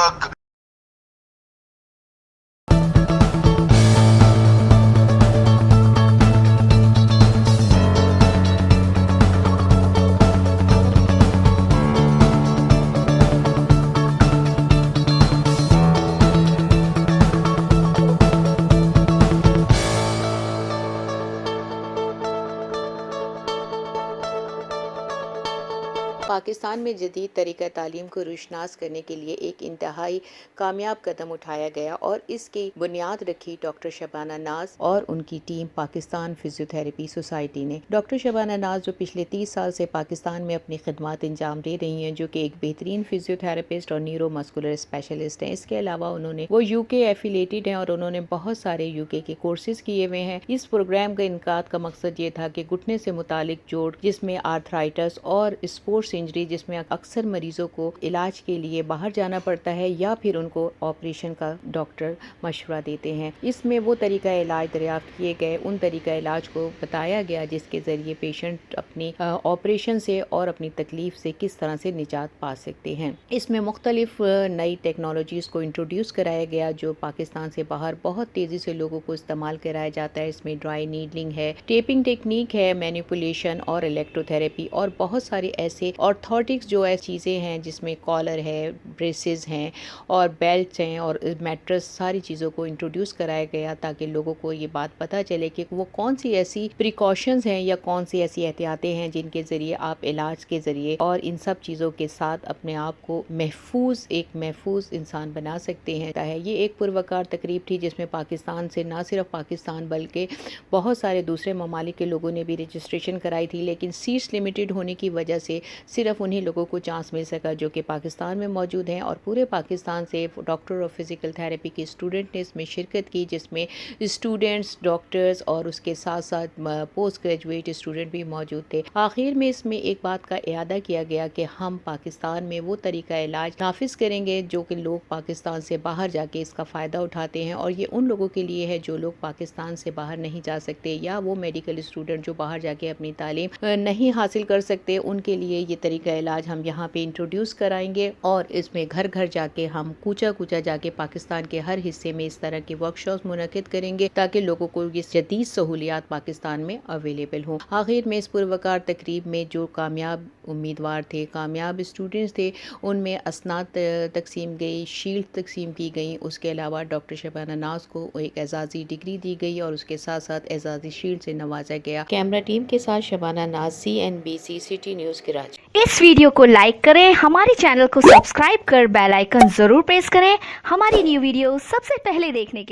तक। पाकिस्तान में जदीद तरीक़ा तालीम को रोशनास करने के लिए एक इंतहाई कामयाब कदम उठाया गया और इसकी बुनियाद रखी डॉक्टर शबाना नाज और उनकी टीम पाकिस्तान फिजियोथेरेपी सोसाइटी ने। डॉक्टर शबाना नाज जो पिछले 30 साल से पाकिस्तान में अपनी खिदमत अंजाम दे रही हैं, जो कि एक बेहतरीन फिजियोथेरेपिस्ट और न्यूरो मस्कुलर स्पेशलिस्ट हैं। इसके अलावा वो यूके एफिलेटेड हैं और उन्होंने बहुत सारे यूके के कोर्सेज किए हुए हैं। इस प्रोग्राम का इनकाद का मकसद ये था कि घुटने से मुतालिक जोड़, जिसमें आर्थराइटिस और स्पोर्ट्स इंजरी, जिसमें अक्सर मरीजों को इलाज के लिए बाहर जाना पड़ता है या फिर उनको ऑपरेशन का डॉक्टर मशवरा देते हैं। इसमें वो तरीका इलाज दरियाफ्त किए गए, उन तरीका इलाज को बताया गया जिसके ज़रिए पेशेंट अपनी ऑपरेशन से और अपनी तकलीफ से किस तरह से निजात पा सकते हैं। इसमें मुख्तलिफ नई टेक्नोलॉजीज़ को इंट्रोड्यूस कराया गया जो पाकिस्तान से बाहर बहुत तेज़ी से लोगों को इस्तेमाल कराया जाता है। इसमें ड्राई नीडलिंग है, टेपिंग टेक्निक है, मैनिपुलेशन और इलेक्ट्रोथेरेपी और बहुत सारे ऐसे ऑर्थोटिक्स जो ऐसी चीज़ें हैं जिसमें कॉलर है, ब्रेसेस हैं और बेल्ट्स हैं और मैट्रेस, सारी चीज़ों को इंट्रोड्यूस कराया गया ताकि लोगों को ये बात पता चले कि वो कौन सी ऐसी प्रिकॉशंस हैं या कौन सी ऐसी एहतियातें हैं जिनके ज़रिए आप इलाज के ज़रिए और इन सब चीज़ों के साथ अपने आप को एक महफूज इंसान बना सकते हैं। ये एक पुरवकार तकरीब थी जिसमें पाकिस्तान से ना सिर्फ पाकिस्तान बल्कि बहुत सारे दूसरे ममालिक के लोगों ने भी रजिस्ट्रेशन कराई थी, लेकिन सीट्स लिमिटेड होने की वजह से सिर्फ उन्हीं लोगों को चांस मिल सका जो कि पाकिस्तान में मौजूद हैं। और पूरे पाकिस्तान से डॉक्टर ऑफ फिजिकल थेरेपी के स्टूडेंट ने इसमें शिरकत की, जिसमें स्टूडेंट्स, डॉक्टर्स और उसके साथ साथ पोस्ट ग्रेजुएट स्टूडेंट भी मौजूद थे। आखिर में इसमें एक बात का इरादा किया गया कि हम पाकिस्तान में वो तरीका इलाज नाफिज करेंगे जो कि लोग पाकिस्तान से बाहर जाके इसका फ़ायदा उठाते हैं, और ये उन लोगों के लिए है जो लोग पाकिस्तान से बाहर नहीं जा सकते या वो मेडिकल स्टूडेंट जो बाहर जाके अपनी तालीम नहीं हासिल कर सकते, उनके लिए ये तरीका इलाज हम यहाँ पे इंट्रोड्यूस कराएंगे। और इसमें घर घर जाके हम कूचा जाके पाकिस्तान के हर हिस्से में इस तरह की वर्कशॉप्स मुनक्किद करेंगे ताकि लोगों को ये जदीद सहूलियात पाकिस्तान में अवेलेबल हो। आखिर में इस पुरवकार तकरीब में जो कामयाब उम्मीदवार थे, कामयाब स्टूडेंट्स थे, उनमें असनाद तकसीम गई, शील्ड तकसीम की गई। उसके अलावा डॉक्टर शबाना नाज को एक एजाज़ी डिग्री दी गई और उसके साथ साथ एजाज़ी शील्ड से नवाजा गया। कैमरा टीम के साथ शबाना नाज, CNBC सिटी न्यूज़ कराची। इस वीडियो को लाइक करें, हमारे चैनल को सब्सक्राइब कर बेल आइकन जरूर प्रेस करें हमारी न्यू वीडियो सबसे पहले देखने के लिए।